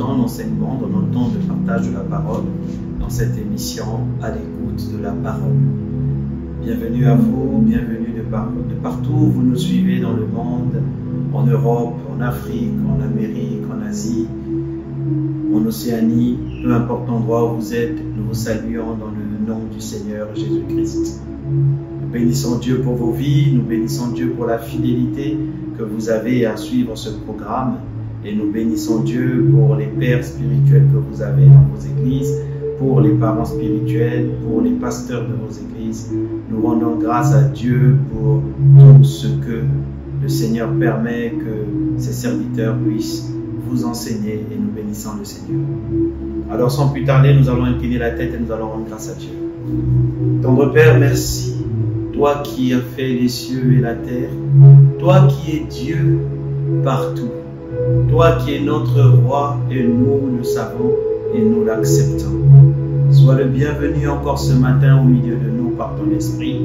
temps d'enseignement, dans notre temps de partage de la parole, dans cette émission à l'écoute de la parole. Bienvenue à vous, bienvenue de partout où vous nous suivez dans le monde, en Europe, en Afrique, en Amérique, en Asie, en Océanie, peu importe l'endroit où vous êtes, nous vous saluons dans le nom du Seigneur Jésus-Christ. Nous bénissons Dieu pour vos vies, nous bénissons Dieu pour la fidélité que vous avez à suivre ce programme et nous bénissons Dieu pour les pères spirituels que vous avez dans vos églises, pour les parents spirituels, pour les pasteurs de vos églises. Nous rendons grâce à Dieu pour tout ce que le Seigneur permet que ses serviteurs puissent vous enseigner et nous bénissons le Seigneur. Alors sans plus tarder, nous allons incliner la tête et nous allons rendre grâce à Dieu. Tendre Père, merci. Toi qui as fait les cieux et la terre, toi qui es Dieu partout, toi qui es notre roi et nous le savons et nous l'acceptons. Sois le bienvenu encore ce matin au milieu de nous par ton esprit.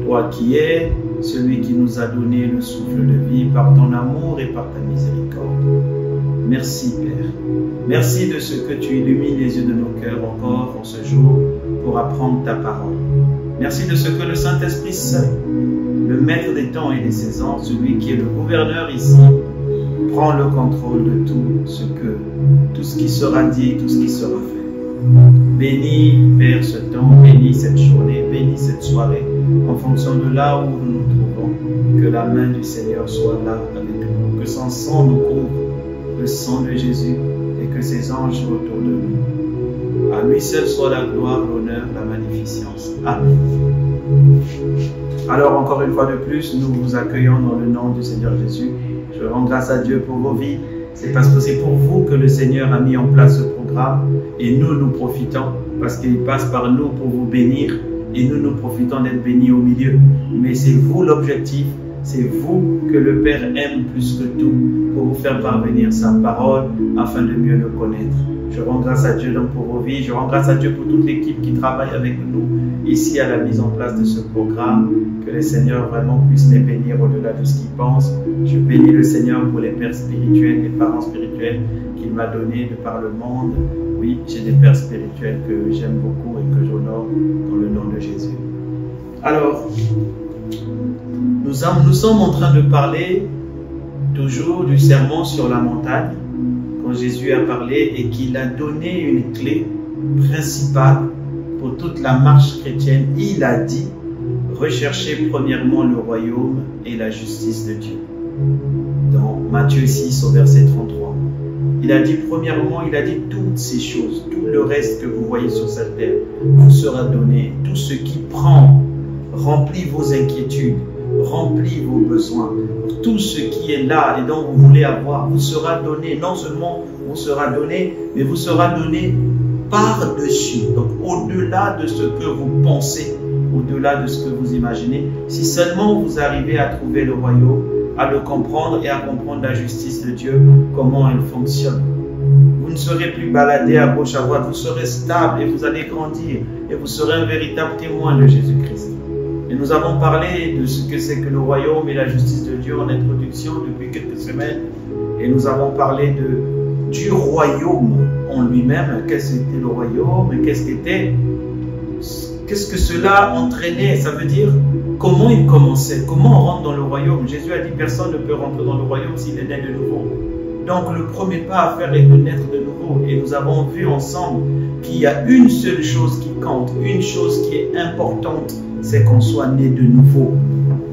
Toi qui es celui qui nous a donné le souffle de vie par ton amour et par ta miséricorde. Merci Père. Merci de ce que tu illumines les yeux de nos cœurs encore en ce jour pour apprendre ta parole. Merci de ce que le Saint-Esprit seul, le maître des temps et des saisons, celui qui est le gouverneur ici, prend le contrôle de tout ce qui sera dit, tout ce qui sera fait. Bénis, Père, ce temps, bénis cette journée, bénis cette soirée, en fonction de là où nous nous trouvons. Que la main du Seigneur soit là avec nous, que son sang nous couvre, le sang de Jésus, et que ses anges soient autour de nous. À lui seul soit la gloire, l'honneur, la magnificence. Amen. Alors, encore une fois de plus, nous vous accueillons dans le nom du Seigneur Jésus. Je rends grâce à Dieu pour vos vies. C'est parce que c'est pour vous que le Seigneur a mis en place ce programme et nous profitons parce qu'il passe par nous pour vous bénir et nous profitons d'être bénis au milieu. Mais c'est vous l'objectif, c'est vous que le Père aime plus que tout pour vous faire parvenir sa parole afin de mieux le connaître. Je rends grâce à Dieu donc pour vos vies, je rends grâce à Dieu pour toute l'équipe qui travaille avec nous ici à la mise en place de ce programme. Que le Seigneur vraiment puisse les bénir au-delà de ce qu'ils pensent. Je bénis le Seigneur pour les pères spirituels, les parents spirituels qu'il m'a donnés de par le monde. Oui, j'ai des pères spirituels que j'aime beaucoup et que j'honore dans le nom de Jésus. Alors, nous sommes en train de parler toujours du sermon sur la montagne, quand Jésus a parlé et qu'il a donné une clé principale pour toute la marche chrétienne. Il a dit: recherchez premièrement le royaume et la justice de Dieu. Dans Matthieu 6 au verset 33. Il a dit premièrement, il a dit toutes ces choses, tout le reste que vous voyez sur cette terre vous sera donné. Tout ce qui remplit vos inquiétudes, remplit vos besoins, tout ce qui est là et dont vous voulez avoir vous sera donné. Non seulement vous sera donné, mais vous sera donné par-dessus. Donc au-delà de ce que vous pensez, au-delà de ce que vous imaginez, si seulement vous arrivez à trouver le royaume, à le comprendre et à comprendre la justice de Dieu, comment elle fonctionne. Vous ne serez plus baladé à gauche à droite, vous serez stable et vous allez grandir et vous serez un véritable témoin de Jésus-Christ. Et nous avons parlé de ce que c'est que le royaume et la justice de Dieu en introduction depuis quelques semaines. Et nous avons parlé du royaume en lui-même. Qu'est-ce que c'était le royaume et qu'est-ce que cela entraînait? Ça veut dire comment il commençait, comment on rentre dans le royaume. Jésus a dit personne ne peut rentrer dans le royaume s'il est né de nouveau. Donc le premier pas à faire est de naître de nouveau. Et nous avons vu ensemble qu'il y a une seule chose qui compte, une chose qui est importante, c'est qu'on soit né de nouveau.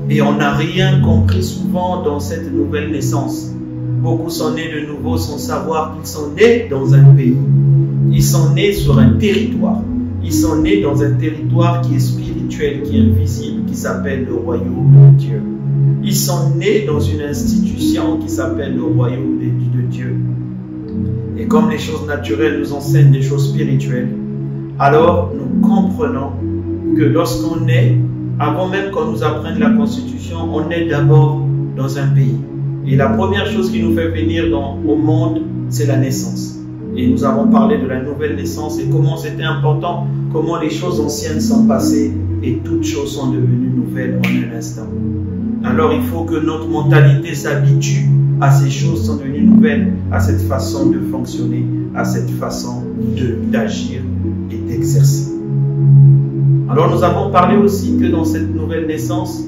Et on n'a rien compris souvent dans cette nouvelle naissance. Beaucoup sont nés de nouveau sans savoir qu'ils sont nés dans un pays. Ils sont nés sur un territoire. Ils sont nés dans un territoire qui est spirituel, qui est invisible, qui s'appelle le royaume de Dieu. Ils sont nés dans une institution qui s'appelle le royaume de Dieu. Et comme les choses naturelles nous enseignent des choses spirituelles, alors nous comprenons que lorsqu'on est, avant même qu'on nous apprenne la Constitution, on est d'abord dans un pays. Et la première chose qui nous fait venir au monde, c'est la naissance. Et nous avons parlé de la nouvelle naissance et comment c'était important, comment les choses anciennes sont passées et toutes choses sont devenues nouvelles en un instant. Alors il faut que notre mentalité s'habitue à ces choses sont devenues nouvelles, à cette façon de fonctionner, à cette façon d'agir et d'exercer. Alors nous avons parlé aussi que dans cette nouvelle naissance,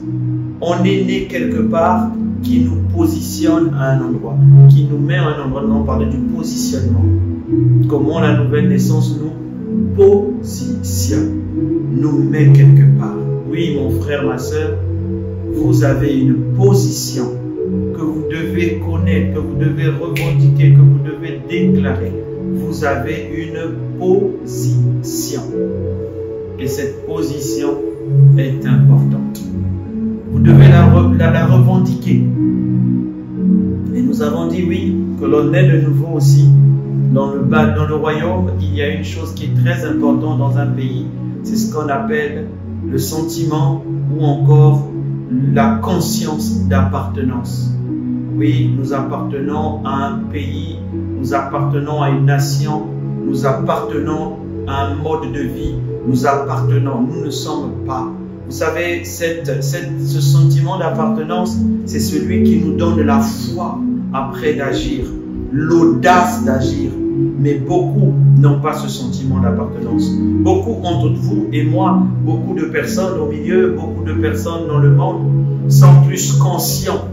on est né quelque part qui nous positionne à un endroit, qui nous met à un endroit. Nous allons parler du positionnement. Comment la nouvelle naissance nous positionne, nous met quelque part. Oui, mon frère, ma soeur, vous avez une position que vous devez connaître, que vous devez revendiquer, que vous devez déclarer. Vous avez une position. Et cette position est importante. Vous devez la revendiquer. Et nous avons dit oui, que l'on est de nouveau aussi. Dans le royaume, il y a une chose qui est très importante dans un pays. C'est ce qu'on appelle le sentiment ou encore la conscience d'appartenance. Oui, nous appartenons à un pays, nous appartenons à une nation, nous appartenons à un mode de vie, nous appartenons, nous ne sommes pas. Vous savez, ce sentiment d'appartenance, c'est celui qui nous donne la foi après d'agir, l'audace d'agir. Mais beaucoup n'ont pas ce sentiment d'appartenance. Beaucoup entre vous et moi, beaucoup de personnes au milieu, beaucoup de personnes dans le monde sont plus conscients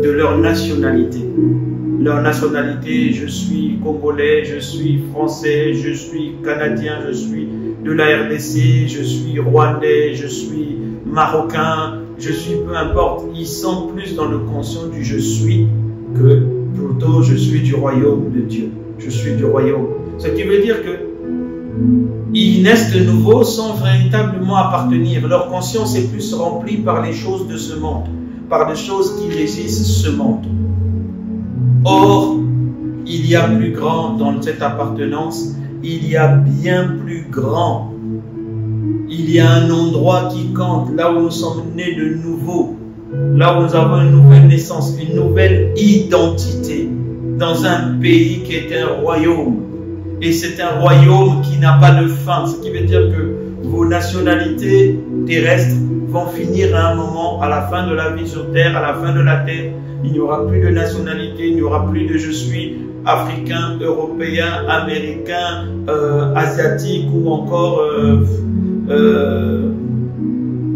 de leur nationalité. Leur nationalité, je suis congolais, je suis français, je suis canadien, je suis de la RDC, je suis rwandais, je suis marocain, je suis peu importe. Ils sont plus dans le conscient du je suis que plutôt je suis du royaume de Dieu. Je suis du royaume. Ce qui veut dire que ils naissent de nouveau sans véritablement appartenir. Leur conscience est plus remplie par les choses de ce monde, par des choses qui régissent ce monde. Or, il y a plus grand dans cette appartenance, il y a bien plus grand. Il y a un endroit qui compte, là où nous sommes nés de nouveau, là où nous avons une nouvelle naissance, une nouvelle identité, dans un pays qui est un royaume. Et c'est un royaume qui n'a pas de fin, ce qui veut dire que vos nationalités terrestres vont finir à un moment, à la fin de la vie sur terre, à la fin de la terre. Il n'y aura plus de nationalité, il n'y aura plus de je suis africain, européen, américain, asiatique ou encore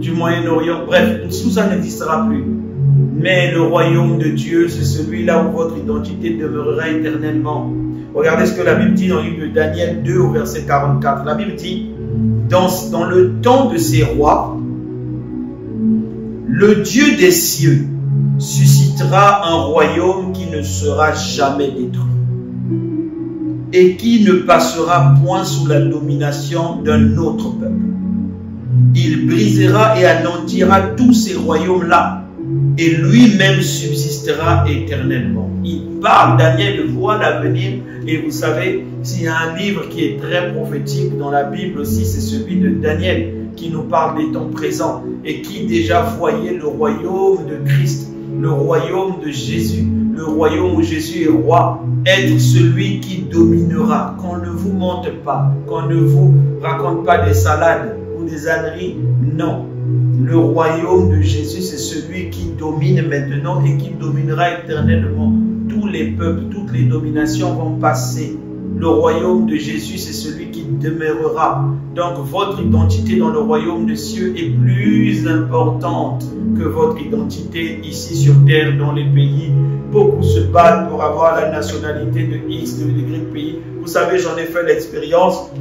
du Moyen-Orient. Bref, tout ça n'existera plus. Mais le royaume de Dieu, c'est celui-là où votre identité demeurera éternellement. Regardez ce que la Bible dit dans le livre de Daniel 2 au verset 44. La Bible dit, dans le temps de ces rois, le Dieu des cieux suscitera un royaume qui ne sera jamais détruit et qui ne passera point sous la domination d'un autre peuple. Il brisera et anéantira tous ces royaumes-là et lui-même subsistera éternellement. Il parle, Daniel voit l'avenir, et vous savez, s'il y a un livre qui est très prophétique dans la Bible aussi, c'est celui de Daniel, qui nous parle des temps présents et qui déjà voyait le royaume de Christ, le royaume de Jésus, le royaume où Jésus est roi, être celui qui dominera. Qu'on ne vous mente pas, qu'on ne vous raconte pas des salades ou des âneries, non. Le royaume de Jésus, c'est celui qui domine maintenant et qui dominera éternellement. Tous les peuples, toutes les dominations vont passer. Le royaume de Jésus, c'est celui qui demeurera. Donc, votre identité dans le royaume des cieux est plus importante que votre identité ici sur terre, dans les pays. Beaucoup se battent pour avoir la nationalité de X, de Y pays. Vous savez, j'en ai fait l'expérience.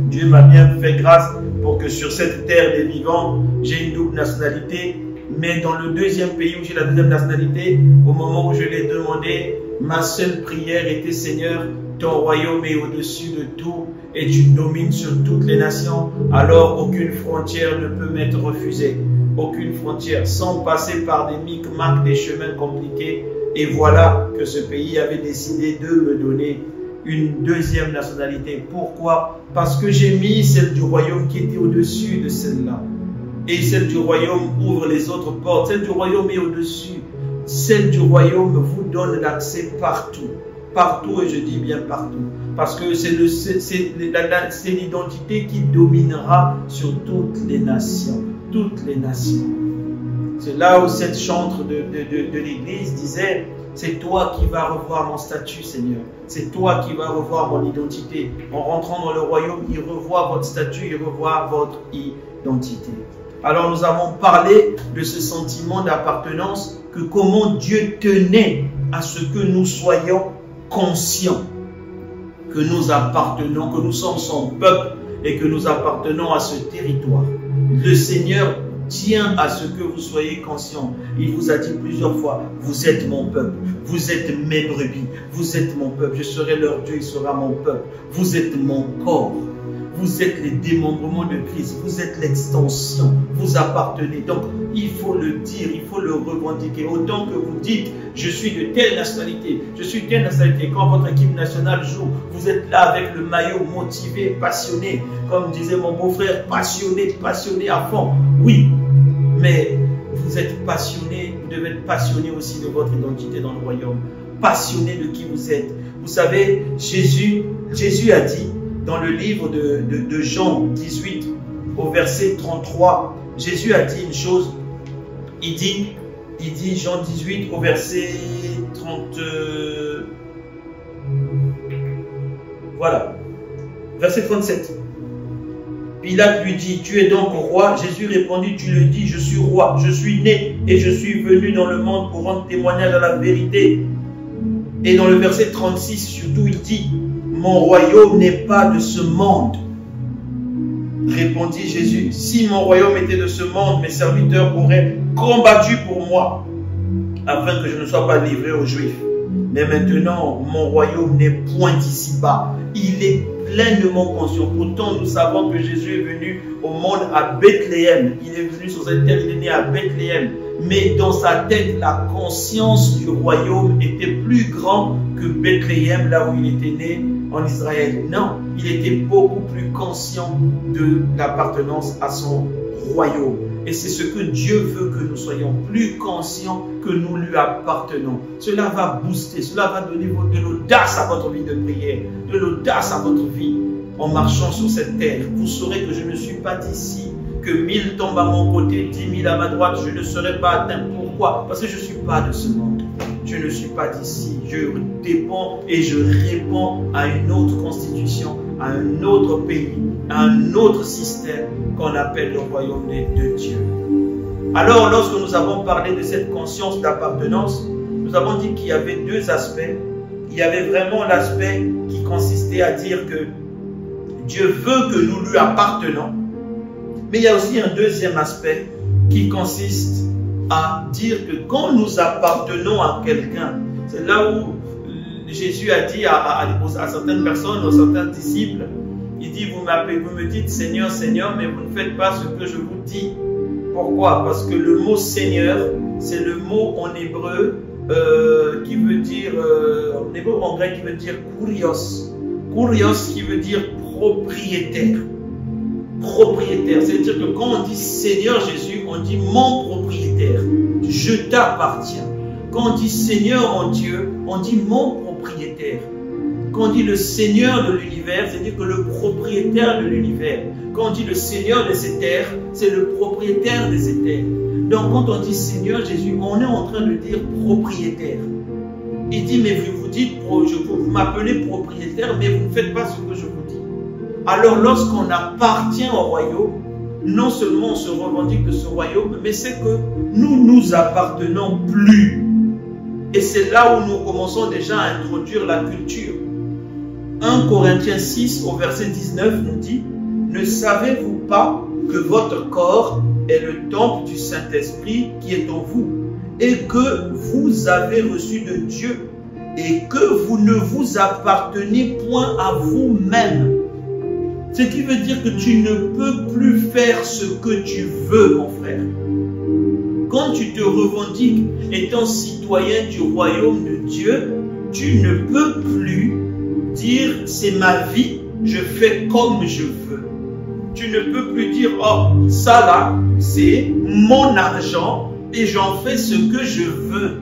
Dieu m'a bien fait grâce pour que sur cette terre des vivants, j'ai une double nationalité. Mais dans le deuxième pays où j'ai la deuxième nationalité, au moment où je l'ai demandé, ma seule prière était, Seigneur, ton royaume est au-dessus de tout et tu domines sur toutes les nations. Alors aucune frontière ne peut m'être refusée. Aucune frontière, sans passer par des micmacs, des chemins compliqués. Et voilà que ce pays avait décidé de me donner une deuxième nationalité. Pourquoi? Parce que j'ai mis celle du royaume qui était au-dessus de celle-là. Et celle du royaume ouvre les autres portes. Celle du royaume est au-dessus. Celle du royaume vous donne l'accès partout. Partout, et je dis bien partout. Parce que c'est l'identité qui dominera sur toutes les nations. Toutes les nations. C'est là où cette chantre de l'Église disait, C'est toi qui vas revoir mon statut, Seigneur. C'est toi qui vas revoir mon identité. En rentrant dans le royaume, il revoit votre statut, il revoit votre identité. Alors nous avons parlé de ce sentiment d'appartenance, que comment Dieu tenait à ce que nous soyons conscients que nous appartenons, que nous sommes son peuple et que nous appartenons à ce territoire. Le Seigneur tient à ce que vous soyez conscients. Il vous a dit plusieurs fois, vous êtes mon peuple, vous êtes mes brebis, vous êtes mon peuple, je serai leur Dieu, il sera mon peuple, vous êtes mon corps. Vous êtes les démembrements de Christ, vous êtes l'extension, vous appartenez. Donc, il faut le dire, il faut le revendiquer. Autant que vous dites, je suis de telle nationalité, je suis de telle nationalité. Quand votre équipe nationale joue, vous êtes là avec le maillot motivé, passionné. Comme disait mon beau-frère, passionné à fond. Oui, mais vous êtes passionné, vous devez être passionné aussi de votre identité dans le royaume. Passionné de qui vous êtes. Vous savez, Jésus a dit, dans le livre de Jean 18, au verset 33, Jésus a dit une chose. Il dit Jean 18, au verset 30... voilà. Verset 37. Pilate lui dit, tu es donc roi? Jésus répondit, tu le dis, je suis roi. Je suis né et je suis venu dans le monde pour rendre témoignage à la vérité. Et dans le verset 36, surtout, il dit, mon royaume n'est pas de ce monde. Répondit Jésus, si mon royaume était de ce monde, mes serviteurs auraient combattu pour moi, afin que je ne sois pas livré aux Juifs. Mais maintenant, mon royaume n'est point d'ici-bas. Il est pleinement conscient. Pourtant, nous savons que Jésus est venu au monde à Bethléem. Il est venu sur cette terre, il est né à Bethléem. Mais dans sa tête, la conscience du royaume était plus grande que Bethléem, là où il était né en Israël. Non, il était beaucoup plus conscient de l'appartenance à son royaume. Et c'est ce que Dieu veut que nous soyons plus conscients que nous lui appartenons. Cela va booster, cela va donner de l'audace à votre vie de prière, de l'audace à votre vie en marchant sur cette terre. Vous saurez que je ne suis pas d'ici, que 1000 tombent à mon côté, 10 000 à ma droite, je ne serai pas atteint. Pourquoi? Parce que je ne suis pas de ce monde. Je ne suis pas d'ici. Je dépends et je réponds à une autre constitution, à un autre pays, à un autre système qu'on appelle le royaume de Dieu. Alors, lorsque nous avons parlé de cette conscience d'appartenance, nous avons dit qu'il y avait deux aspects. Il y avait vraiment l'aspect qui consistait à dire que Dieu veut que nous lui appartenons. Mais il y a aussi un deuxième aspect qui consiste à dire que quand nous appartenons à quelqu'un, c'est là où Jésus a dit à certaines personnes, à certains disciples, il dit, vous me dites Seigneur, Seigneur, mais vous ne faites pas ce que je vous dis. Pourquoi? Parce que le mot Seigneur, c'est le mot en hébreu qui veut dire, en hébreu ou en grec qui veut dire kurios. Kurios qui veut dire propriétaire. Propriétaire, c'est-à-dire que quand on dit Seigneur Jésus, on dit mon propriétaire, je t'appartiens. Quand on dit Seigneur mon Dieu, on dit mon propriétaire. Quand on dit le Seigneur de l'univers, c'est-à-dire que le propriétaire de l'univers. Quand on dit le Seigneur des éthers, c'est le propriétaire des éthers. Donc quand on dit Seigneur Jésus, on est en train de dire propriétaire. Il dit, mais vous dites, vous m'appelez propriétaire, mais vous ne faites pas ce que je vous dis. Alors lorsqu'on appartient au royaume, non seulement on se revendique de ce royaume, mais c'est que nous nous appartenons plus. Et c'est là où nous commençons déjà à introduire la culture. 1 Corinthiens 6 au verset 19 nous dit, ne savez-vous pas que votre corps est le temple du Saint-Esprit qui est en vous et que vous avez reçu de Dieu et que vous ne vous appartenez point à vous-même. Ce qui veut dire que tu ne peux plus faire ce que tu veux, mon frère. Quand tu te revendiques étant citoyen du royaume de Dieu, tu ne peux plus dire c'est ma vie, je fais comme je veux. Tu ne peux plus dire oh ça là c'est mon argent et j'en fais ce que je veux.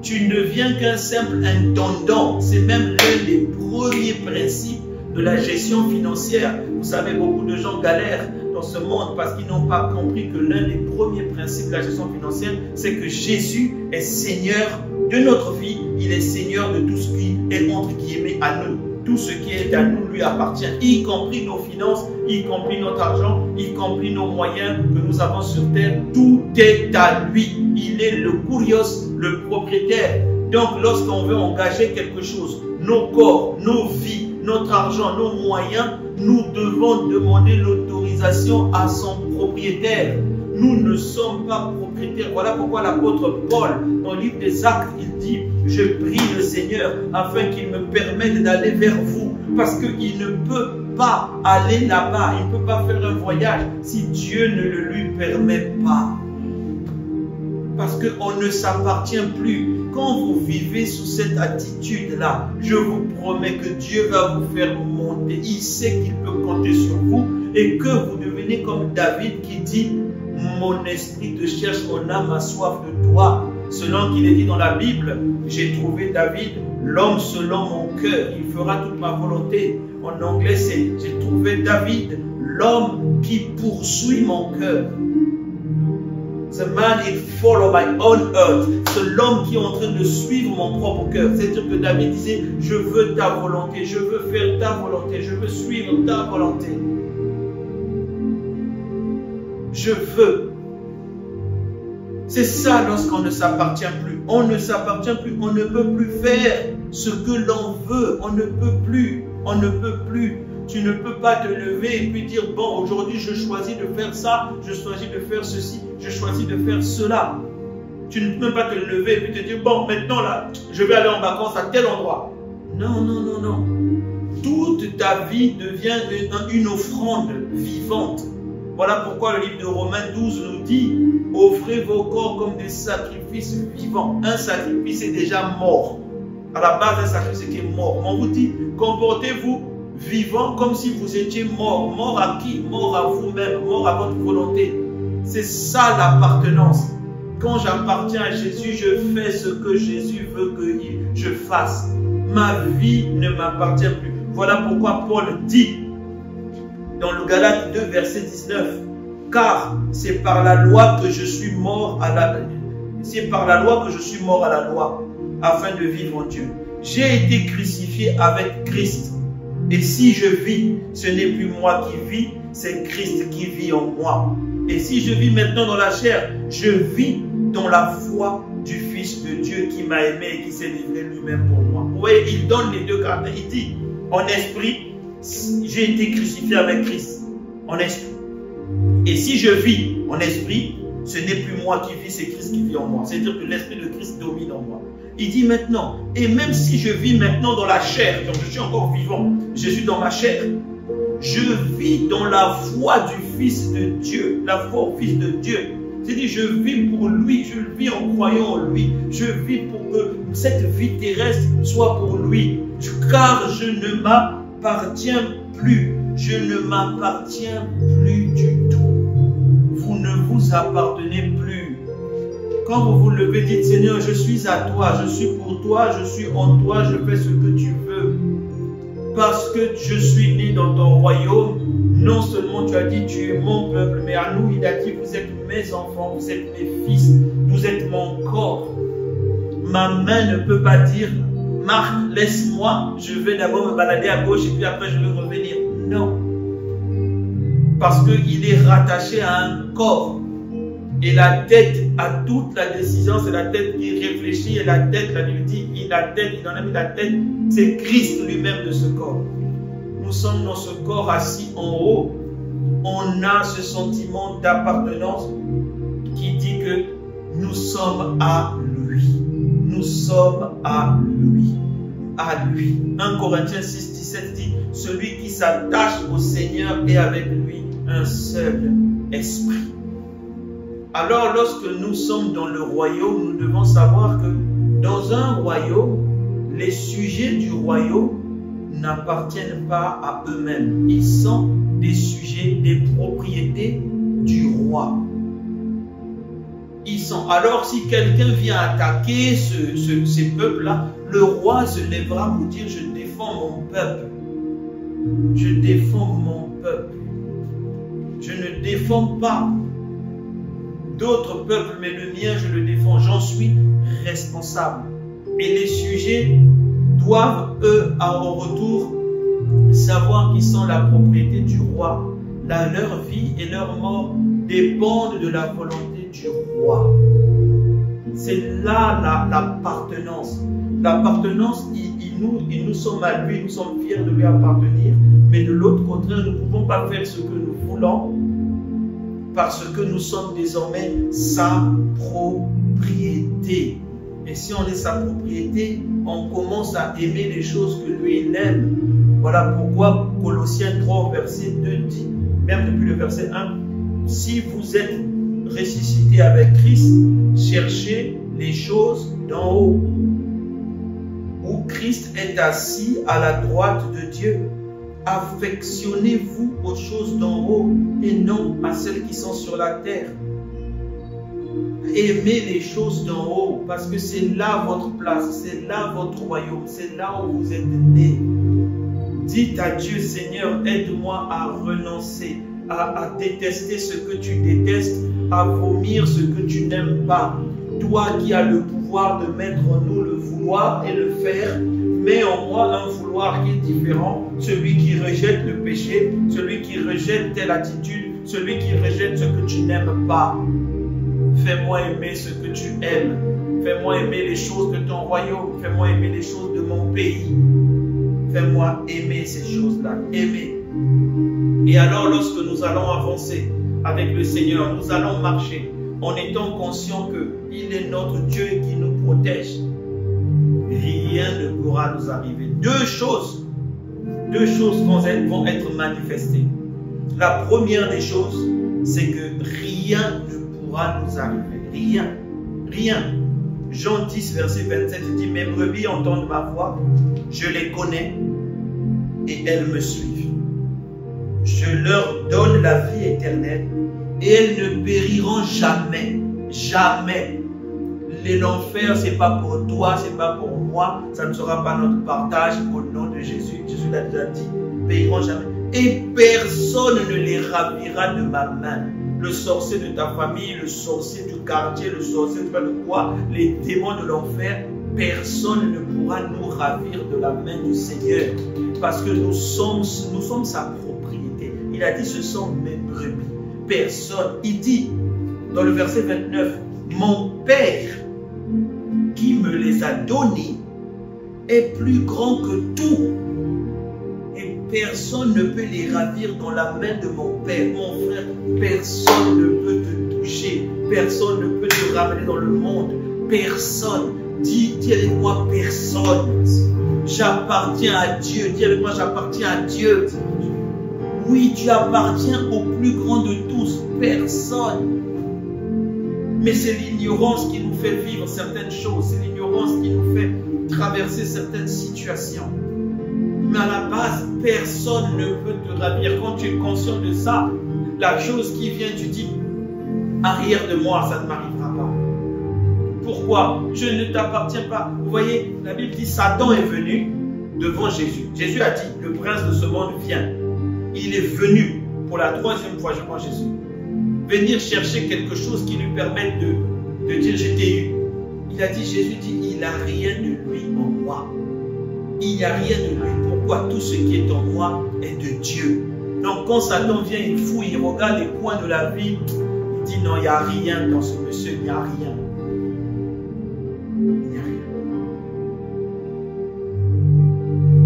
Tu ne deviens qu'un simple intendant. C'est même l'un des premiers principes de la gestion financière. Vous savez, beaucoup de gens galèrent dans ce monde parce qu'ils n'ont pas compris que l'un des premiers principes de la gestion financière, c'est que Jésus est Seigneur de notre vie, il est Seigneur de tout ce qui est entre guillemets à nous. Tout ce qui est à nous lui appartient, y compris nos finances, y compris notre argent, y compris nos moyens que nous avons sur terre. Tout est à lui. Il est le kurios, le propriétaire. Donc lorsqu'on veut engager quelque chose, nos corps, nos vies, notre argent, nos moyens, nous devons demander l'autorisation à son propriétaire. Nous ne sommes pas propriétaires. Voilà pourquoi l'apôtre Paul, dans le livre des Actes, il dit « Je prie le Seigneur afin qu'il me permette d'aller vers vous. » Parce qu'il ne peut pas aller là-bas, il ne peut pas faire un voyage si Dieu ne le lui permet pas. Parce qu'on ne s'appartient plus. Quand vous vivez sous cette attitude-là, je vous promets que Dieu va vous faire monter. Il sait qu'il peut compter sur vous et que vous devenez comme David qui dit « Mon esprit te cherche, mon âme a soif de toi ». Selon qu'il est dit dans la Bible, j'ai trouvé David, l'homme selon mon cœur, il fera toute ma volonté. En anglais, c'est « J'ai trouvé David, l'homme qui poursuit mon cœur ». The man is follow my own earth. C'est l'homme qui est en train de suivre mon propre cœur. C'est-à-dire que David disait, je veux ta volonté, je veux faire ta volonté, je veux suivre ta volonté. Je veux. C'est ça lorsqu'on ne s'appartient plus. On ne s'appartient plus, on ne peut plus faire ce que l'on veut. On ne peut plus, on ne peut plus. Tu ne peux pas te lever et puis dire, bon, aujourd'hui je choisis de faire ça, je choisis de faire ceci, je choisis de faire cela. Tu ne peux pas te lever et puis te dire, bon, maintenant là, je vais aller en vacances à tel endroit. Non, non, non, non. Toute ta vie devient une offrande vivante. Voilà pourquoi le livre de Romains 12 nous dit, offrez vos corps comme des sacrifices vivants. Un sacrifice est déjà mort. À la base, un sacrifice qui est mort. On vous dit, comportez-vous vivant comme si vous étiez mort. Mort à qui? Mort à vous-même, mort à votre volonté. C'est ça l'appartenance. Quand j'appartiens à Jésus, je fais ce que Jésus veut que je fasse. Ma vie ne m'appartient plus. Voilà pourquoi Paul dit dans le Galates 2, verset 19, car c'est par la loi que je suis mort à la loi, afin de vivre en Dieu. J'ai été crucifié avec Christ. Et si je vis, ce n'est plus moi qui vis, c'est Christ qui vit en moi. Et si je vis maintenant dans la chair, je vis dans la foi du Fils de Dieu qui m'a aimé et qui s'est livré lui-même pour moi. Vous voyez, il donne les deux caractères. Il dit, en esprit, j'ai été crucifié avec Christ. En esprit. Et si je vis en esprit, ce n'est plus moi qui vis, c'est Christ qui vit en moi. C'est-à-dire que l'esprit de Christ domine en moi. Il dit maintenant, et même si je vis maintenant dans la chair, donc je suis encore vivant, je suis dans ma chair, je vis dans la foi du Fils de Dieu, la foi au Fils de Dieu. C'est-à-dire, je vis pour lui, je vis en croyant en lui, je vis pour que cette vie terrestre soit pour lui, car je ne m'appartiens plus, je ne m'appartiens plus du tout. Vous ne vous appartenez plus. Quand vous vous levez, dites Seigneur, je suis à toi, je suis pour toi, je suis en toi, je fais ce que tu veux. Parce que je suis né dans ton royaume, non seulement tu as dit tu es mon peuple, mais à nous il a dit vous êtes mes enfants, vous êtes mes fils, vous êtes mon corps. Ma main ne peut pas dire Marc, laisse-moi, je vais d'abord me balader à gauche et puis après je vais revenir. Non. Parce qu'il est rattaché à un corps. Et la tête a toute la décision, c'est la tête qui réfléchit et la tête, la Bible dit, il en a mis la tête, c'est Christ lui-même de ce corps. Nous sommes dans ce corps assis en haut, on a ce sentiment d'appartenance qui dit que nous sommes à lui. Nous sommes à lui. À lui. 1 Corinthiens 6, 17 dit, celui qui s'attache au Seigneur est avec lui un seul esprit. Alors, lorsque nous sommes dans le royaume, nous devons savoir que dans un royaume, les sujets du royaume n'appartiennent pas à eux-mêmes. Ils sont des sujets, des propriétés du roi. Ils sont. Alors, si quelqu'un vient attaquer ces peuples-là, le roi se lèvera pour dire, je défends mon peuple. Je défends mon peuple. Je ne défends pas d'autres peuples, mais le mien, je le défends. J'en suis responsable. Et les sujets doivent, eux, en retour, savoir qu'ils sont la propriété du roi. Leur vie et leur mort dépendent de la volonté du roi. C'est là l'appartenance. L'appartenance, nous sommes à lui, nous sommes fiers de lui appartenir, mais de l'autre côté, nous ne pouvons pas faire ce que nous voulons parce que nous sommes désormais sa propriété. Et si on est sa propriété, on commence à aimer les choses que lui, il aime. Voilà pourquoi Colossiens 3, verset 2 dit, même depuis le verset 1, si vous êtes ressuscité avec Christ, cherchez les choses d'en haut, où Christ est assis à la droite de Dieu. Affectionnez-vous aux choses d'en haut et non à celles qui sont sur la terre. Aimez les choses d'en haut parce que c'est là votre place, c'est là votre royaume, c'est là où vous êtes nés. Dites à Dieu, Seigneur, aide-moi à renoncer, à détester ce que tu détestes, à vomir ce que tu n'aimes pas. Toi qui as le pouvoir de mettre en nous le vouloir et le faire, mets en moi un vouloir qui est différent, celui qui rejette le péché, celui qui rejette telle attitude, celui qui rejette ce que tu n'aimes pas. Fais-moi aimer ce que tu aimes. Fais-moi aimer les choses de ton royaume. Fais-moi aimer les choses de mon pays. Fais-moi aimer ces choses-là. Aimer. Et alors, lorsque nous allons avancer avec le Seigneur, nous allons marcher en étant conscients qu'il est notre Dieu qui nous protège. Rien ne pourra nous arriver. Deux choses vont être manifestées. La première des choses, c'est que rien ne pourra nous arriver. Rien. Rien. Jean 10, verset 27, il dit, mes brebis entendent ma voix, je les connais et elles me suivent. Je leur donne la vie éternelle et elles ne périront jamais. Jamais. L'enfer, ce n'est pas pour toi, ce n'est pas pour moi, ça ne sera pas notre partage au nom de Jésus. Jésus l'a déjà dit, périront jamais. Et personne ne les ravira de ma main. Le sorcier de ta famille, le sorcier du quartier, le sorcier de quoi, les démons de l'enfer, personne ne pourra nous ravir de la main du Seigneur. Parce que nous sommes sa propriété. Il a dit, ce sont mes brebis. Personne. Il dit, dans le verset 29, mon Père qui me les a donnés est plus grand que tout. Et personne ne peut les ravir dans la main de mon Père. Mon frère, personne ne peut te toucher. Personne ne peut te ramener dans le monde. Personne. Dis avec moi, personne. J'appartiens à Dieu. Dis avec moi, j'appartiens à Dieu. Oui, tu appartiens au plus grand de tous. Personne. Mais c'est l'ignorance qui nous fait vivre certaines choses. C'est l'ignorance qui nous fait traverser certaines situations. Mais à la base, personne ne peut te ravir. Quand tu es conscient de ça, la chose qui vient, tu dis, arrière de moi, ça ne m'arrivera pas. Pourquoi? Je ne t'appartiens pas. Vous voyez, la Bible dit, Satan est venu devant Jésus. Jésus a dit, le prince de ce monde vient. Il est venu pour la troisième fois, je crois, Jésus. Venir chercher quelque chose qui lui permette de dire, je t'ai eu. Il a dit, Jésus dit, il n'a rien de lui en moi. Il n'y a rien de lui. Pourquoi? Tout ce qui est en moi est de Dieu. Donc quand Satan vient, il fouille, il regarde les coins de la vie, il dit non, il n'y a rien dans ce monsieur, il n'y a rien. Il n'y a rien.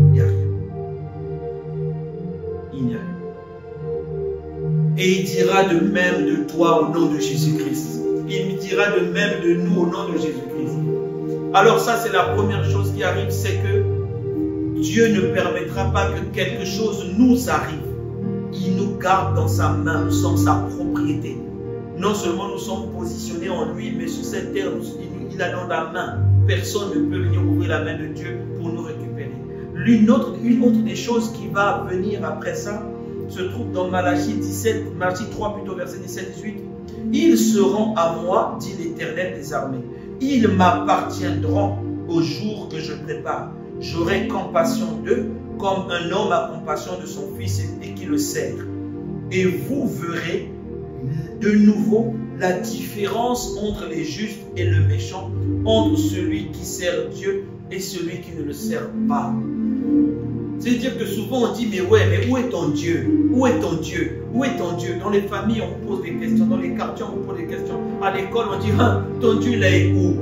Il n'y a rien. Il n'y a rien. Et il dira de même de toi au nom de Jésus-Christ. Il dira de même de nous au nom de Jésus-Christ. Alors ça, c'est la première chose qui arrive, c'est que Dieu ne permettra pas que quelque chose nous arrive. Il nous garde dans sa main, nous sommes sa propriété. Non seulement nous sommes positionnés en lui, mais sur cette terre, il a dans la main. Personne ne peut venir ouvrir la main de Dieu pour nous récupérer. Une autre des choses qui va venir après ça se trouve dans Malachie 3 plutôt, verset 17-18. Ils seront à moi, dit l'Éternel des armées. Ils m'appartiendront au jour que je prépare. J'aurai compassion d'eux comme un homme a compassion de son fils et qui le sert. Et vous verrez de nouveau la différence entre les justes et le méchant, entre celui qui sert Dieu et celui qui ne le sert pas. C'est-à-dire que souvent on dit, mais ouais, mais où est ton Dieu? Où est ton Dieu? Où est ton Dieu? Dans les familles, on vous pose des questions. Dans les quartiers, on vous pose des questions. À l'école, on dit, ah, ton Dieu, là est où?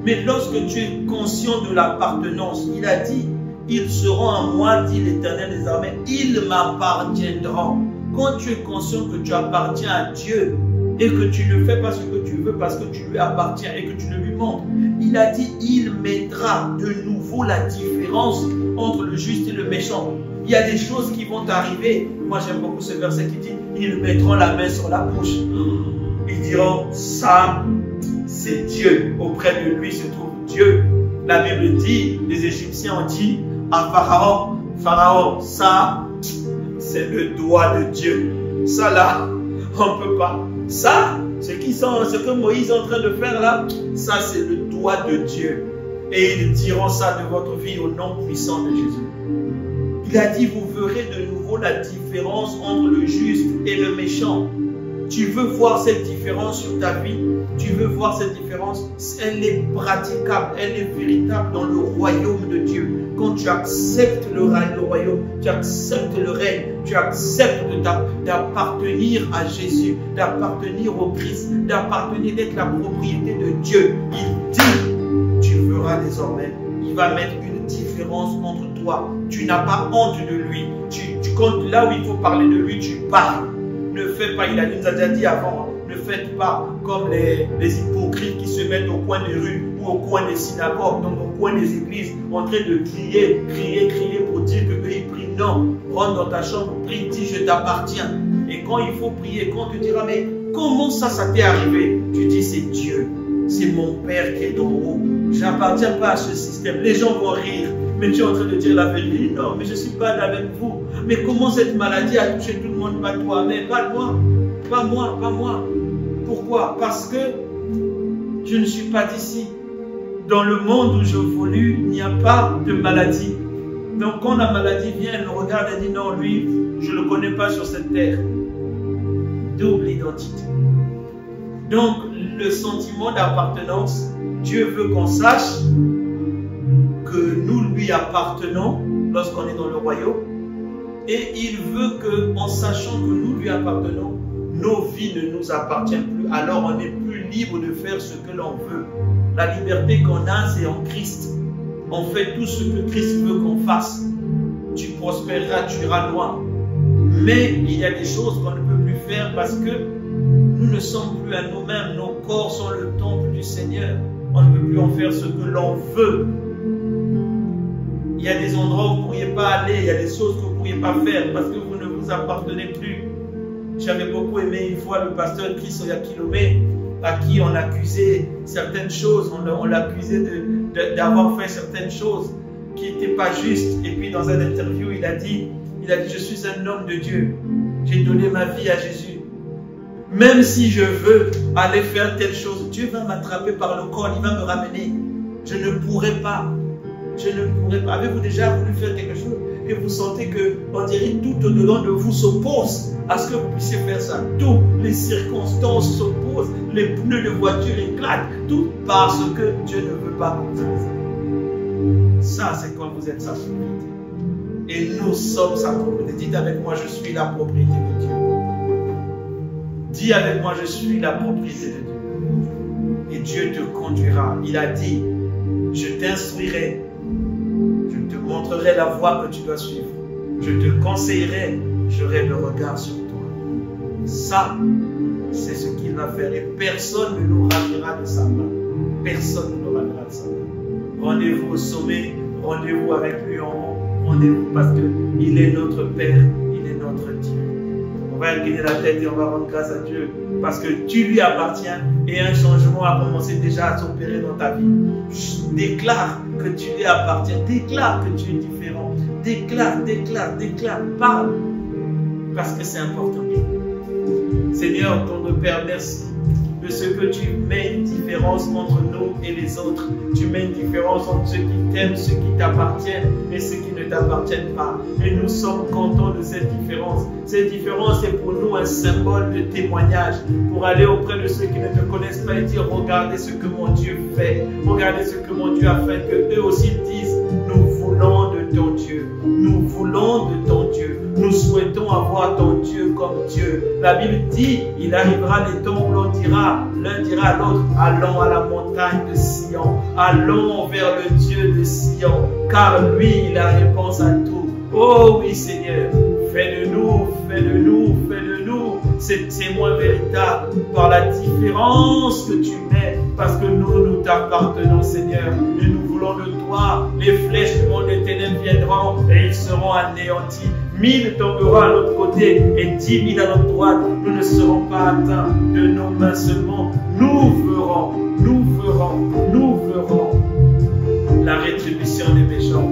Mais lorsque tu es conscient de l'appartenance, il a dit, ils seront à moi, dit l'Éternel des armées, ils m'appartiendront. Quand tu es conscient que tu appartiens à Dieu et que tu ne fais pas ce que tu veux parce que tu lui appartiens et que tu ne lui montres, il a dit, il mettra de nouveau la différence entre le juste et le méchant. Il y a des choses qui vont arriver. Moi, j'aime beaucoup ce verset qui dit, ils mettront la main sur la bouche. Ils diront, ça, c'est Dieu. Auprès de lui se trouve Dieu. La Bible dit, les Égyptiens ont dit à Pharaon, Pharaon, ça, c'est le doigt de Dieu. Ça là, on ne peut pas. Ça, ce que Moïse est en train de faire là, ça c'est le doigt de Dieu. Et ils diront ça de votre vie au nom puissant de Jésus. Il a dit, vous verrez de nouveau la différence entre le juste et le méchant. Tu veux voir cette différence sur ta vie? Tu veux voir cette différence? Elle est praticable, elle est véritable dans le royaume de Dieu. Quand tu acceptes le royaume, tu acceptes le règne, tu acceptes d'appartenir à Jésus, d'appartenir au Christ, d'appartenir, d'être la propriété de Dieu. Il dit, tu verras désormais, il va mettre une différence entre toi. Tu n'as pas honte de lui. Quand là où il faut parler de lui, tu parles. Ne fais pas, il nous a déjà dit avant, ne faites pas comme les hypocrites qui se mettent au coin des rues ou au coin des synagogues, donc au coin des églises, en train de crier pour dire que eux ils prient. Non, rentre dans ta chambre, prie, dis je t'appartiens. Et quand il faut prier, quand on te dira, mais comment ça t'est arrivé? Tu dis c'est Dieu, c'est mon Père qui est en haut. Je n'appartiens pas à ce système. Les gens vont rire, mais tu es en train de dire la vérité. Non, mais je ne suis pas avec vous. Mais comment cette maladie a touché tout le monde? Pas toi, mais pas moi. Pas moi, pas moi. Pourquoi? Parce que je ne suis pas d'ici. Dans le monde où j'évolue, il n'y a pas de maladie. Donc quand la maladie vient, elle me regarde et dit non, lui, je ne le connais pas sur cette terre. Double identité. Donc le sentiment d'appartenance, Dieu veut qu'on sache que nous lui appartenons lorsqu'on est dans le royaume. Et il veut qu'en sachant que nous lui appartenons, nos vies ne nous appartiennent plus. Alors on n'est plus libre de faire ce que l'on veut. La liberté qu'on a, c'est en Christ. On fait tout ce que Christ veut qu'on fasse. Tu prospéreras, tu iras loin. Mais il y a des choses qu'on ne peut plus faire parce que nous ne sommes plus à nous-mêmes. Nos corps sont le temple du Seigneur. On ne peut plus en faire ce que l'on veut. Il y a des endroits où vous ne pourriez pas aller. Il y a des choses que vous ne pourriez pas faire parce que vous ne vous appartenez plus. J'avais beaucoup aimé une fois le pasteur Chris Oyakilome, à qui on accusait certaines choses. On l'accusait d'avoir fait certaines choses qui n'étaient pas justes. Et puis dans un interview, il a dit, je suis un homme de Dieu. J'ai donné ma vie à Jésus. Même si je veux aller faire telle chose, Dieu va m'attraper par le col, il va me ramener. Je ne pourrai pas. Je ne pourrai pas. Avez-vous déjà voulu faire quelque chose et vous sentez que, on dirait, tout au-dedans de vous s'oppose à ce que vous puissiez faire ça? Toutes les circonstances s'opposent, les pneus de voiture éclatent, tout parce que Dieu ne veut pas. Ça, c'est quand vous êtes sa propriété. Et nous sommes sa propriété. Dites avec moi, je suis la propriété de Dieu. Dis avec moi, je suis la propriété de Dieu. Et Dieu te conduira. Il a dit, je t'instruirai. Je te montrerai la voie que tu dois suivre. Je te conseillerai. J'aurai le regard sur toi. Ça, c'est ce qu'il va faire. Et personne ne nous ravira de sa main. Personne ne nous ravira de sa main. Rendez-vous au sommet. Rendez-vous avec lui en haut. Rendez-vous parce qu'il est notre Père. Il est notre Dieu. On va incliner la tête et on va rendre grâce à Dieu parce que tu lui appartiens et un changement a commencé déjà à s'opérer dans ta vie. Déclare que tu lui appartiens, déclare que tu es différent, déclare, parle parce que c'est important. Seigneur, ton Père, merci de ce que tu mets une différence entre nous et les autres. Tu mets une différence entre ceux qui t'aiment, ceux qui t'appartiennent et ceux qui ne t'appartiennent pas. Et nous sommes contents de cette différence. Cette différence est pour nous un symbole de témoignage pour aller auprès de ceux qui ne te connaissent pas et dire regardez ce que mon Dieu fait. Regardez ce que mon Dieu a fait. Que eux aussi disent nous voulons de ton Dieu. Nous voulons de ton Dieu. Nous souhaitons avoir ton Dieu comme Dieu. La Bible dit, il arrivera des temps où l'un dira à l'autre, allons à la montagne de Sion, allons vers le Dieu de Sion, car lui, il a réponse à tout. Oh oui Seigneur, fais de nous ces témoins véritables par la différence que tu mets, parce que nous t'appartenons Seigneur, et nous voulons de toi. Les flèches du monde des ténèbres viendront et ils seront anéantis. 1000 tomberont à notre côté et 10 000 à notre droite. Nous ne serons pas atteints de nos mains seulement. Nous ferons la rétribution des méchants.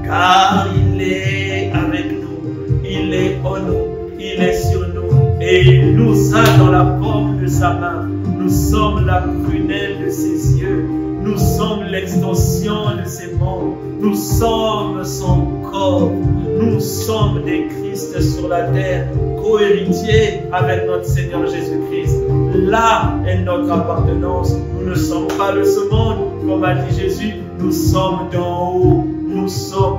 Car il est avec nous, il est en nous, il est sur nous et il nous a dans la paume de sa main. Nous sommes la prunelle de ses yeux. Nous sommes l'extension de ses membres. Nous sommes son corps. Nous sommes des Christ sur la terre, co-héritiers avec notre Seigneur Jésus-Christ. Là est notre appartenance. Nous ne sommes pas de ce monde, comme a dit Jésus. Nous sommes d'en haut. Nous sommes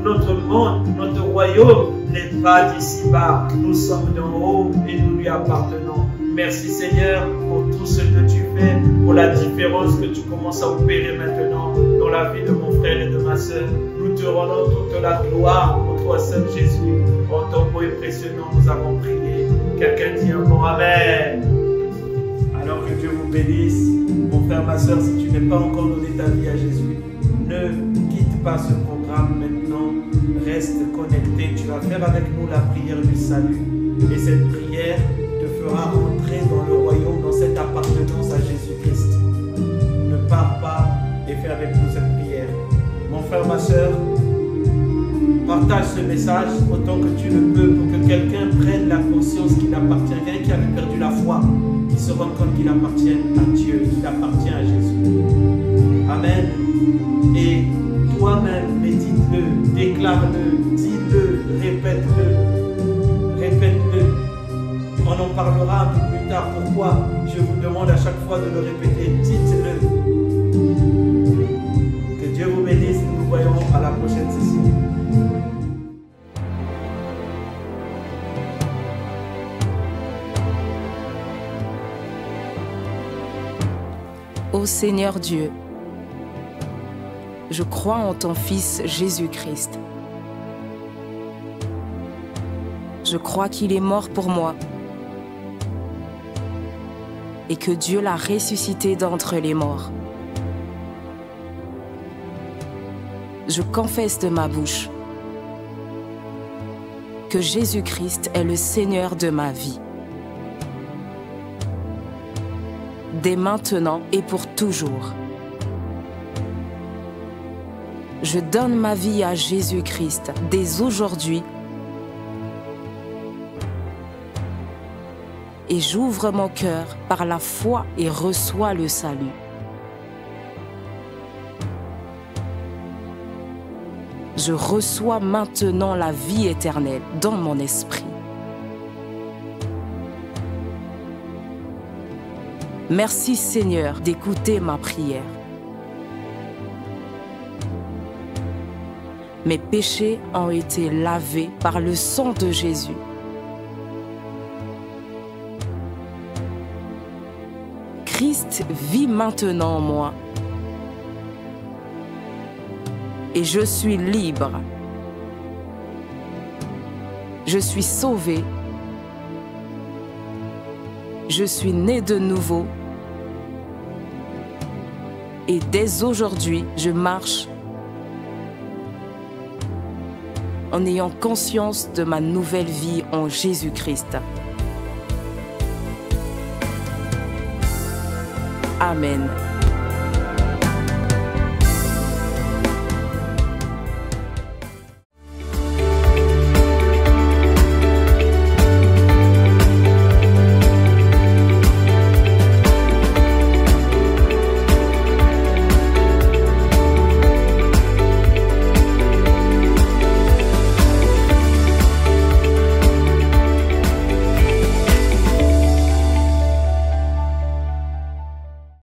notre monde, notre royaume n'est pas d'ici-bas. Nous sommes d'en haut et nous lui appartenons. Merci Seigneur pour tout ce que tu fais, pour la différence que tu commences à opérer maintenant dans la vie de mon frère et de ma soeur. Nous te rendons toute la gloire pour toi seul Jésus. En ton beau et précieux nom, nous avons prié. Quelqu'un dit un bon Amen. Alors que Dieu vous bénisse. Mon frère, ma soeur, si tu n'es pas encore donné ta vie à Jésus, ne quitte pas ce programme maintenant. Reste connecté. Tu vas faire avec nous la prière du salut. Et cette prière te fera entrer dans le royaume, dans cette appartenance à Jésus-Christ. Ne pars pas et fais avec nous cette prière. Mon frère, ma soeur, partage ce message autant que tu le peux pour que quelqu'un prenne la conscience qu'il appartient. Quelqu'un qui avait perdu la foi, qui se rende compte qu'il appartient à Dieu, qu'il appartient à Jésus. Amen. Et toi-même, médite-le, déclare-le, dis-le, répète-le. Répète-le. On en parlera un peu plus tard. Pourquoi je vous demande à chaque fois de le répéter. Dites-le. Que Dieu vous bénisse. Nous nous voyons à la prochaine session. Ô Seigneur Dieu, je crois en ton Fils Jésus-Christ. Je crois qu'il est mort pour moi et que Dieu l'a ressuscité d'entre les morts. Je confesse de ma bouche que Jésus-Christ est le Seigneur de ma vie. Dès maintenant et pour toujours. Je donne ma vie à Jésus-Christ dès aujourd'hui et j'ouvre mon cœur par la foi et reçois le salut. Je reçois maintenant la vie éternelle dans mon esprit. Merci Seigneur d'écouter ma prière. Mes péchés ont été lavés par le sang de Jésus. Christ vit maintenant en moi. Et je suis libre. Je suis sauvé. Je suis né de nouveau. Et dès aujourd'hui, je marche en ayant conscience de ma nouvelle vie en Jésus-Christ. Amen.